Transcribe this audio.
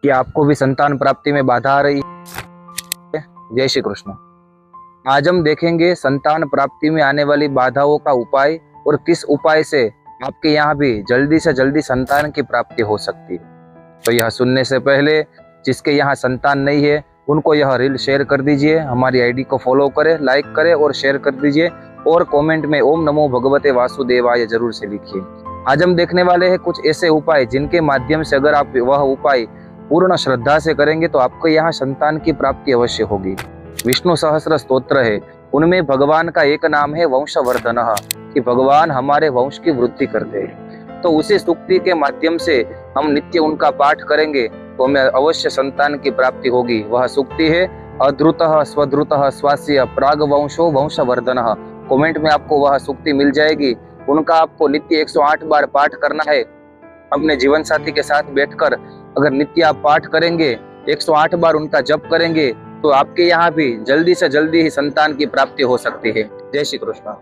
कि आपको भी संतान प्राप्ति में बाधा आ रही है? जय श्री कृष्ण। आज हम देखेंगे संतान प्राप्ति में आने वाली बाधाओं का उपाय और किस उपाय से आपके यहाँ भी जल्दी से जल्दी संतान की प्राप्ति हो सकती है। तो यह सुनने से पहले जिसके यहाँ संतान नहीं है उनको यह रील शेयर कर दीजिए, हमारी आईडी को फॉलो करें, लाइक करें और शेयर कर दीजिए और कमेंट में ओम नमो भगवते वासुदेवाय जरूर से लिखिए। आज हम देखने वाले हैं कुछ ऐसे उपाय जिनके माध्यम से अगर आप वह उपाय पूर्ण श्रद्धा से करेंगे तो आपको यहाँ संतान की प्राप्ति अवश्य होगी। विष्णु सहस्त्र स्तोत्र है, उनमें भगवान का एक नाम है वंशवर्धन, कि भगवान हमारे वंश की वृद्धि करते हैं। तो उसी सूक्ति के माध्यम से हम नित्य उनका पाठ करेंगे तो हमें अवश्य संतान की प्राप्ति होगी। वह सूक्ति है अद्रुतः स्वद्रुतः स्वास्य प्राग वंशो वंशवर्धन। कमेंट में आपको वह सूक्ति मिल जाएगी। उनका आपको नित्य 108 बार पाठ करना है। अपने जीवन साथी के साथ बैठकर अगर नित्य आप पाठ करेंगे, 108 बार उनका जप करेंगे तो आपके यहाँ भी जल्दी से जल्दी ही संतान की प्राप्ति हो सकती है। जय श्री कृष्ण।